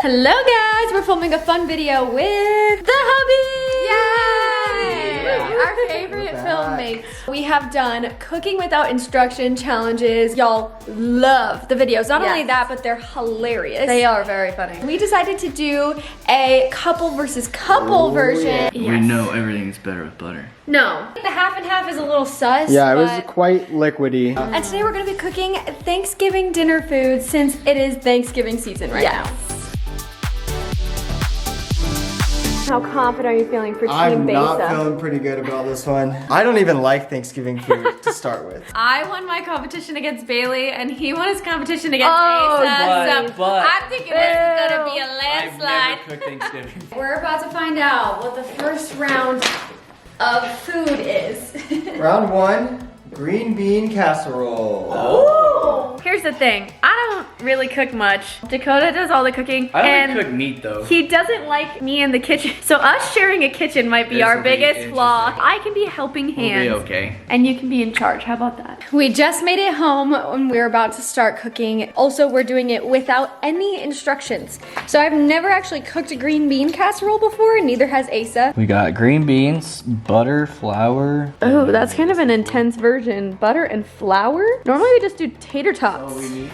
Hello guys, we're filming a fun video with the hubby! Yay! Our favorite filmmates. We have done cooking without instruction challenges. Y'all love the videos. Not only that, but they're hilarious. They are very funny. We decided to do a couple versus couple version. Yeah. Yes. We know everything's better with butter. No. The half and half is a little sus. Yeah, it was quite liquidy. And today we're gonna be cooking Thanksgiving dinner food since it is Thanksgiving season right now. How confident are you feeling for Team I'm Besa? not feeling pretty good about this one. I don't even like Thanksgiving food to start with. I won my competition against Bailey, and he won his competition against Oh, Asa. but I'm thinking this is gonna be a I've landslide. never cooked Thanksgiving. We're about to find out what the first round of food is. Round one, green bean casserole. Ooh. Here's the thing, I don't really cook much. Dakota does all the cooking, I and only cook meat though. he doesn't like me in the kitchen. So us sharing a kitchen might be This our will be biggest flaw. interesting. I can be helping hands. We'll be okay. And you can be in charge. How about that? We just made it home and we're about to start cooking. Also, we're doing it without any instructions. So I've never actually cooked a green bean casserole before, and neither has Asa. We got green beans, butter, flour. Oh, that's kind of an intense version. Butter and flour? Normally we just do tater tots.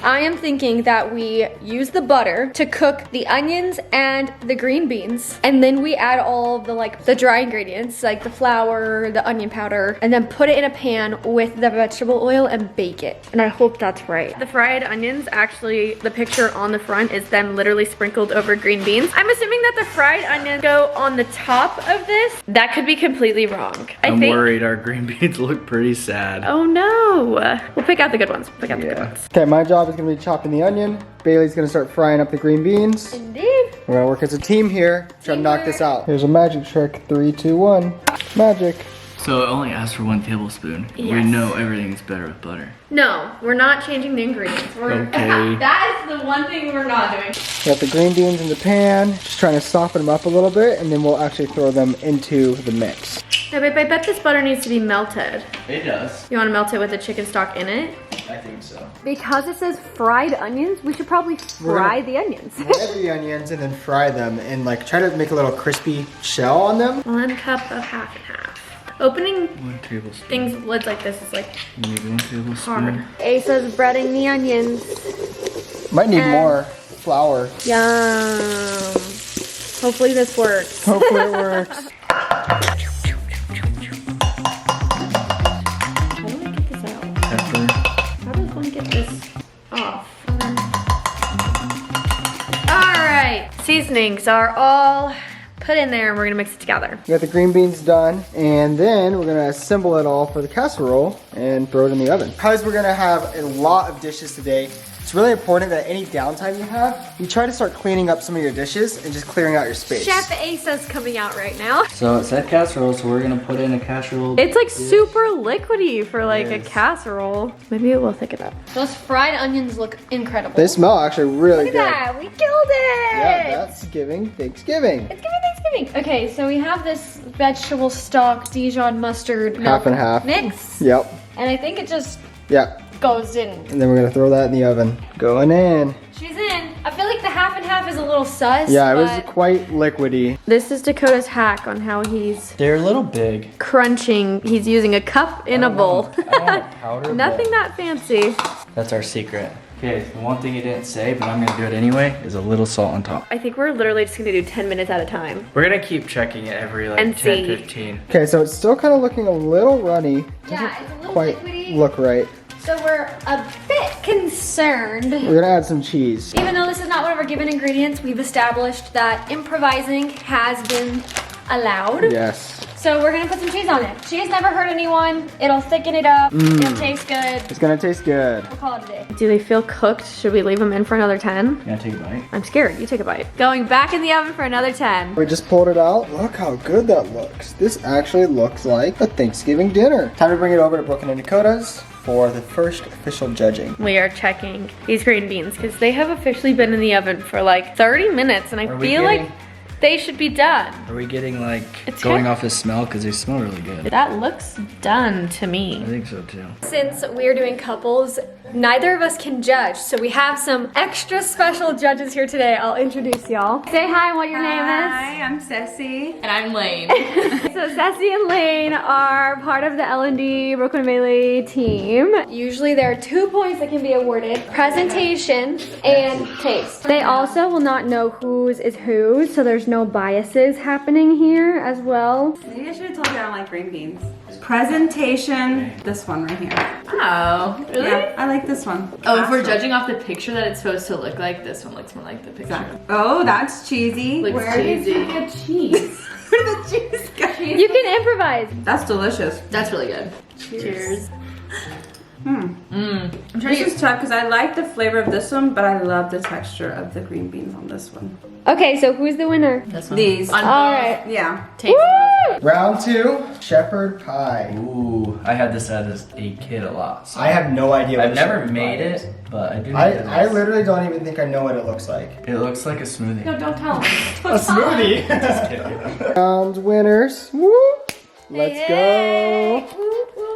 I am thinking that we use the butter to cook the onions and the green beans, and then we add all of the dry ingredients like the flour, the onion powder, and then put it in a pan with the vegetable oil and bake it. And I hope that's right. The fried onions, actually, the picture on the front is them literally sprinkled over green beans. I'm assuming that the fried onions go on the top of this. That could be completely wrong. I'm worried our green beans look pretty sad. Oh no. We'll pick out the good ones. Pick out the good ones. Okay, my job is gonna be chopping the onion. Bailey's gonna start frying up the green beans. Indeed. We're gonna work as a team here, try to knock this out. Here's a magic trick, 3, 2, 1, magic. So it only asks for 1 tablespoon. We Yes. know everything's better with butter. No, we're not changing the ingredients. Okay. That is the one thing we're not doing. Got the green beans in the pan, just trying to soften them up a little bit, and then we'll actually throw them into the mix. No, babe, I bet this butter needs to be melted. It does. You want to melt it with the chicken stock in it? I think so. Because it says fried onions, we should probably fry the onions. Fry the onions and then fry them, and try to make a little crispy shell on them. 1 cup of half and half. Opening 1 tablespoon. things lids like this is like Maybe 1 tablespoon. hard. Asa's breading the onions. Might need more flour. Yum. Hopefully this works. Hopefully it works. How do I get this out? Pepper. How does one get this off? Alright, seasonings are all put in there and we're gonna mix it together. We got the green beans done, and then we're gonna assemble it all for the casserole and throw it in the oven. Because we're gonna have a lot of dishes today, it's really important that any downtime you have, you try to start cleaning up some of your dishes and just clearing out your space. Chef Asa's coming out right now. So it said casserole, so we're gonna put in a casserole. It's like super liquidy for like a Yes. casserole. Maybe it will thicken up. Those fried onions look incredible. They smell actually really Look good. at that, we killed it! Yeah, that's giving Thanksgiving. It's giving Thanksgiving. Okay, so we have this vegetable stock Dijon mustard Half and half. mix, Yep. and I think it just Yep. goes in. And then we're gonna throw that in the oven. Going in. She's in. I feel like the half and half is a little sus. Yeah, it was but quite liquidy. This is Dakota's hack on how he's They're a little big. crunching. He's using a cup in a bowl. I don't want powder. Nothing that fancy. That's our secret. Okay, the one thing you didn't say, but I'm gonna do it anyway, is a little salt on top. I think we're literally just gonna do 10 minutes at a time. We're gonna keep checking it every And 10, see. 15. Okay, so it's still kind of looking a little runny. Yeah, it's a little Quite liquidy. look right. So we're a bit concerned. We're gonna add some cheese. Even though this is not one of our given ingredients, we've established that improvising has been allowed. Yes. So we're gonna put some cheese on it. Cheese never hurt anyone. It'll thicken it up. It'll taste good. It's gonna taste good. We'll call it a day. Do they feel cooked? Should we leave them in for another 10? You gonna take a bite? I'm scared. You take a bite. Going back in the oven for another 10. We just pulled it out. Look how good that looks. This actually looks like a Thanksgiving dinner. Time to bring it over to Brooklyn and Dakota's for the first official judging. We are checking these green beans because they have officially been in the oven for like 30 minutes and I Are we feel like getting- they should be done. Are we getting like It's going kind- off his smell? Because they smell really good. That looks done to I me. think so too. Since we're doing couples Neither of us can judge, so we have some extra special judges here today. I'll introduce y'all. Say hi, what your name is. Hi, I'm Ceci. And I'm Lane. So Sassy and Lane are part of the L&D Brooklyn Bailey team. Usually there are 2 points that can be awarded: presentation and taste. They also will not know whose is whose, so there's no biases happening here as well. Maybe I should have told you I don't like green beans. Presentation, this one right here. Oh, really? Yeah, I like this one. Oh, if we're judging off the picture that it's supposed to look like, this one looks more like the picture. Exactly. Oh, that's cheesy. Looks cheesy. Where did cheese go? You can improvise. That's delicious. That's really good. Cheers. I'm trying this is tough because I like the flavor of this one, but I love the texture of the green beans on this one. Okay, so who's the winner? This one. These. On All both. right. Yeah. Taste. Round 2, shepherd pie. Ooh, I had this as a kid a lot. So I have no idea what I've never shepherd made pie it, is. but I do know I this. literally don't even think I know what it looks like. It looks like a smoothie. No, don't tell me. A smoothie. Just kidding. Round winners. Woo! Let's go.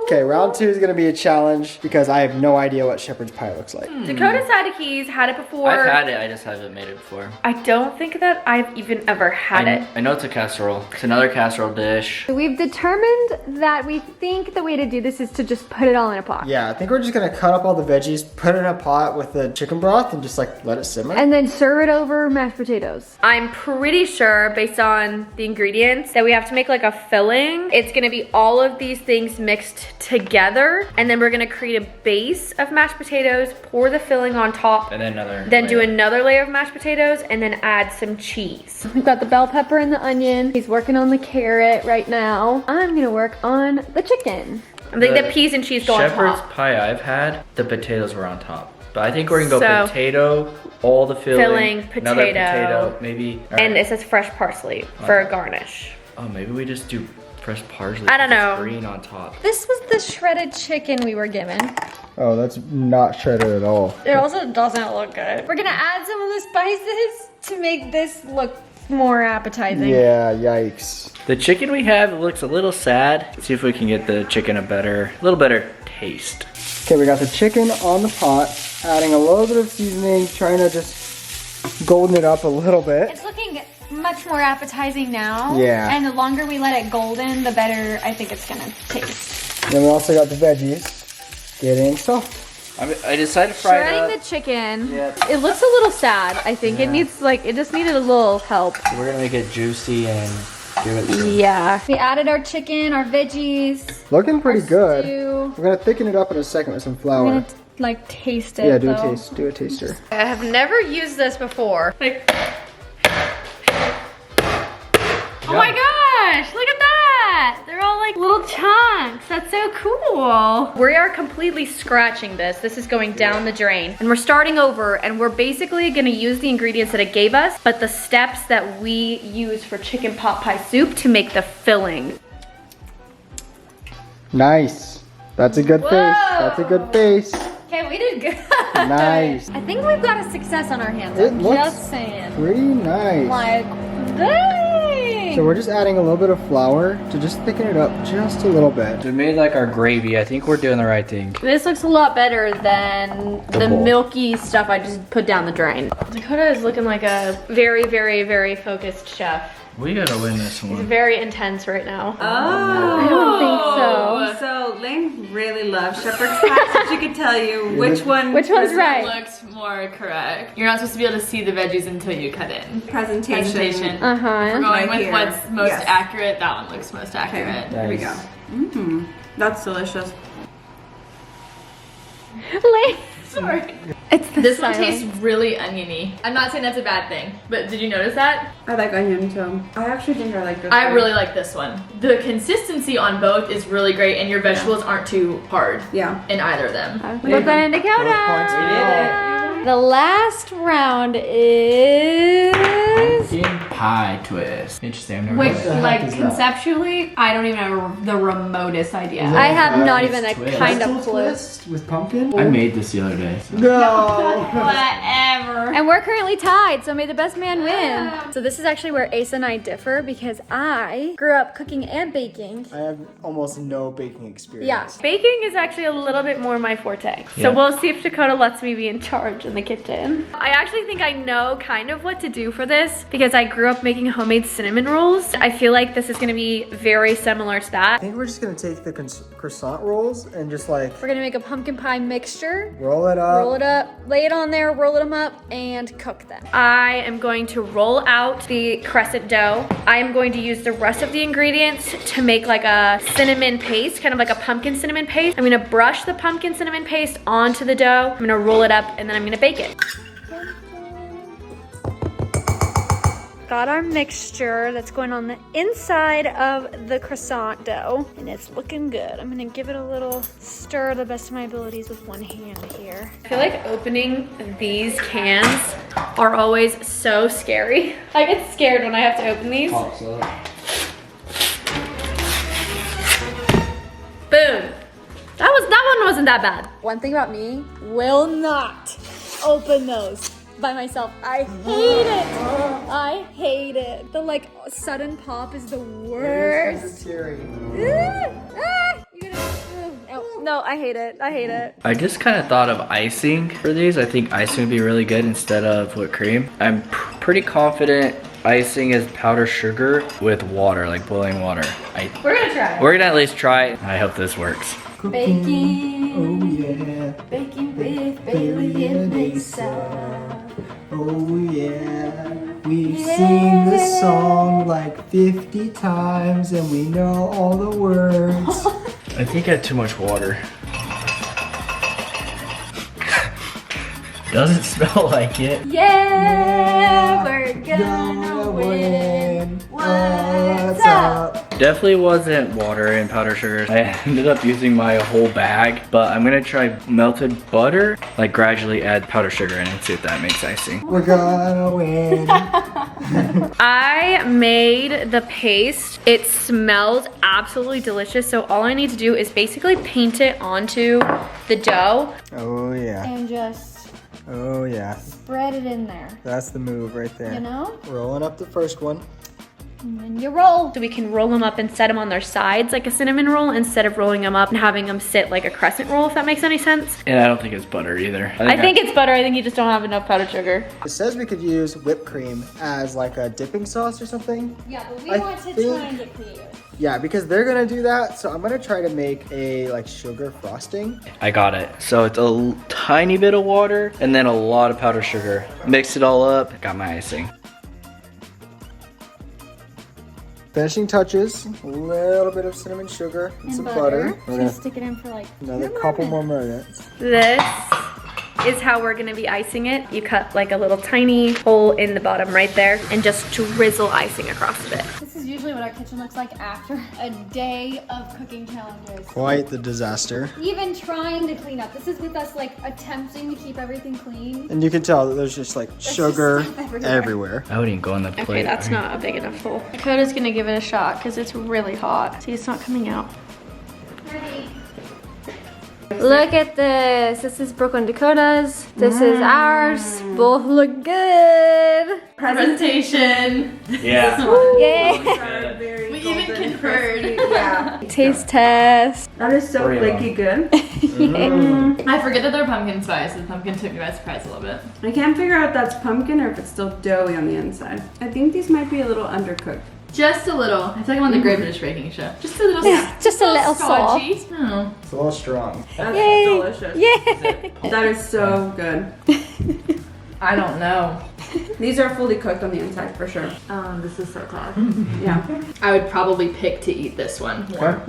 Okay, round 2 is gonna be a challenge because I have no idea what shepherd's pie looks like. Dakota said he's had it before. I've had it, I just haven't made it before. I don't think that I've even ever had it. I know it's a casserole. It's another casserole dish. We've determined that we think the way to do this is to just put it all in a pot. Yeah, I think we're just gonna cut up all the veggies, put it in a pot with the chicken broth, and just like let it simmer. And then serve it over mashed potatoes. I'm pretty sure, based on the ingredients, that we have to make like a filling. It's gonna be all of these things mixed together, and then we're gonna create a base of mashed potatoes, pour the filling on top, And then another. then do another layer of mashed potatoes, and then add some cheese. We've got the bell pepper and the onion. He's working on the carrot right now. I'm gonna work on the chicken. I think the peas and cheese go on Shepherd's top. pie I've had, the potatoes were on top. But I think we're gonna go So- potato, all the filling, another potato. potato, maybe. all And right. it says fresh parsley for a garnish. Oh, maybe we just do fresh parsley. I don't 'cause it's know. Green on top. This was the shredded chicken we were given. Oh, that's not shredded at all. It also doesn't look good. We're gonna add some of the spices to make this look more appetizing. Yeah, yikes. The chicken we have looks a little sad. Let's see if we can get the chicken a little better taste. Okay, we got the chicken on the pot, adding a little bit of seasoning, trying to just golden it up a little bit. It's looking much more appetizing now. Yeah. And the longer we let it golden, the better I think it's gonna taste. Then we also got the veggies getting soft. I decided to fry it Shredding up. the chicken. Yeah. It looks a little sad. I think it needs it just needed a little help. So we're gonna make it juicy and give it some. Yeah. We added our chicken, our veggies. Looking pretty good. Stew. We're gonna thicken it up in a second with some I'm flour. gonna like taste it. Yeah, do a though. taste. Do a taster. I have never used this before. Oh my gosh, look at that! They're all like little chunks. That's so cool. We are completely scratching this. This is going down the drain. And we're starting over, and we're basically gonna use the ingredients that it gave us, but the steps that we use for chicken pot pie soup to make the filling. Nice. That's a good face. That's a good face. Okay, we did good. Nice. I think we've got a success on our hands. It I'm looks just saying. Pretty nice. Like, dang. So we're just adding a little bit of flour to just thicken it up just a little bit. We made like our gravy. I think we're doing the right thing. This looks a lot better than the bowl. milky stuff I just put down the drain. Dakota is looking like a very, very, very focused chef. We gotta win this He's one. very intense right now. Oh. I don't think so. So Lane really loves shepherd's pie, so she could tell you which one. Which one's right? Looks more correct. You're not supposed to be able to see the veggies until you cut in. Presentation. Presentation. Uh-huh. We're going Right with here. what's most Yes. accurate. That one looks most accurate. Here we go. That's delicious. Lane. Sorry. It's the This one silence. tastes really oniony. I'm not saying that's a bad thing, but did you notice that? I like onion too. I actually think I like this I one. really like this one. The consistency on both is really great, and your vegetables aren't too hard Yeah. in either of them. Put that in Dakota. Both points in a row. The last round is Pumpkin pie twist. Interesting. I've never Which, heard of that. like, is that? conceptually, I don't even have the remotest idea. I have not It's even a twist. kind Pretzel of clue. twist with pumpkin? I made this the other day. So. No! Whatever. And we're currently tied, so may the best man win. So this is actually where Ace and I differ because I grew up cooking and baking. I have almost no baking experience. Yeah. Baking is actually a little bit more my forte. Yeah. So we'll see if Dakota lets me be in charge in the kitchen. I actually think I know kind of what to do for this because I grew up making homemade cinnamon rolls. I feel like this is gonna be very similar to I that. think we're just gonna take the croissant rolls and just like We're gonna make a pumpkin pie mixture. roll it Roll up. it up, lay it on there, roll them up, and cook them. I am going to roll out the crescent dough. I am going to use the rest of the ingredients to make like a cinnamon paste, kind of like a pumpkin cinnamon paste. I'm gonna brush the pumpkin cinnamon paste onto the dough. I'm gonna roll it up and then I'm gonna bake it. Got our mixture that's going on the inside of the croissant dough, and it's looking good. I'm gonna give it a little stir the best of my abilities with one hand here. I feel like opening these cans are always so scary. I get scared when I have to open these. Boom. That one wasn't that bad. One thing about me, will not open those by myself. I hate it. I hate it. The like sudden pop is the worst. No, I hate it. I hate it. I just kind of thought of icing for these. I think icing would be really good instead of whipped cream. I'm pretty confident icing is powdered sugar with water, like boiling water. We're gonna try. We're gonna at least try it. I hope this works. Baking. Oh yeah. Baking with Bailey and Mesa. Oh yeah. We've seen this song like 50 times and we know all the words. I think I had too much water. Doesn't smell like it. Yeah, we're gonna win. What's up? Definitely wasn't water and powdered sugar. I ended up using my whole bag, but I'm gonna try melted butter, like gradually add powdered sugar in and see if that makes icing. We're gonna win. I made the paste. It smells absolutely delicious. So all I need to do is basically paint it onto the dough. Oh yeah. And just Oh yeah. spread it in there. That's the move right there. You know? Rolling up the first one. And then you roll. So we can roll them up and set them on their sides like a cinnamon roll instead of rolling them up and having them sit like a crescent roll, if that makes any sense. And I don't think it's butter either. I think it's butter. I think you just don't have enough powdered sugar. It says we could use whipped cream as like a dipping sauce or something. Yeah, but we I want to think- try and get creative. Yeah, because they're gonna do that. So I'm gonna try to make a like sugar frosting. I got it. So it's a tiny bit of water and then a lot of powdered sugar. Mix it all up, got my icing. Finishing touches, a little bit of cinnamon sugar and some butter. We're gonna Just stick it in for like another couple more minutes. This is how we're gonna be icing it. You cut like a little tiny hole in the bottom right there and just drizzle icing across of it. This is usually what our kitchen looks like after a day of cooking challenges. Quite the disaster. Even trying to clean up. This is with us like attempting to keep everything clean. And you can tell that there's just like sugar just stuff everywhere. everywhere. I wouldn't even go on the plate. Okay, that's not a big enough hole. Dakota's gonna give it a shot because it's really hot. See, it's not coming out. Ready. Look at this. This is Brooklyn Dakota's. This is ours. Both look good. Presentation. Yeah. Yay. We even conferred. Yeah. Taste test. That is so Very flaky good. I forget that they're pumpkin spice. The pumpkin took me by surprise a little bit. I can't figure out if that's pumpkin or if it's still doughy on the inside. I think these might be a little undercooked. Just a little. I feel like I'm on the Great British Baking Show. Just a little. Yeah, just a little salt. stodgy. Oh. It's a little strong. That's Yay. delicious. Yay. That is so good. I don't know. These are fully cooked on the inside for sure. This is so tough. Yeah. I would probably pick to eat this one more.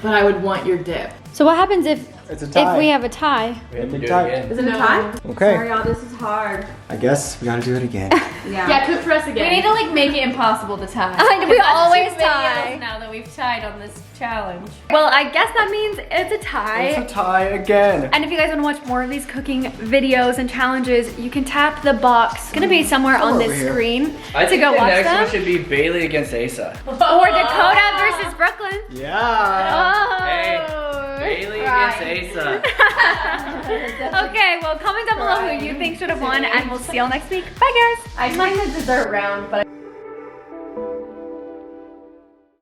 But I would want your dip. So what happens if It's a tie. we have a tie? We have to Big do it tie. again. Is it a tie? Okay. Sorry, y'all, this is hard. I guess we gotta do it again. Yeah. Yeah, cook for us We again. need to like make it impossible to tie. I know, we 'Cause that's always 2 tie. videos now that we've tied on this challenge. Well, I guess that means it's a tie. It's a tie again. And if you guys want to watch more of these cooking videos and challenges, you can tap the box. It's gonna be somewhere on Somewhere this over here. screen I to think go the watch next them. one should be Bailey against Asa. Or Dakota versus Brooklyn. Yeah. Oh. Hey, Bailey against Asa. Okay, well, comment down below who you think should have won, and we'll see y'all next week. Bye, guys. I find the dessert round, but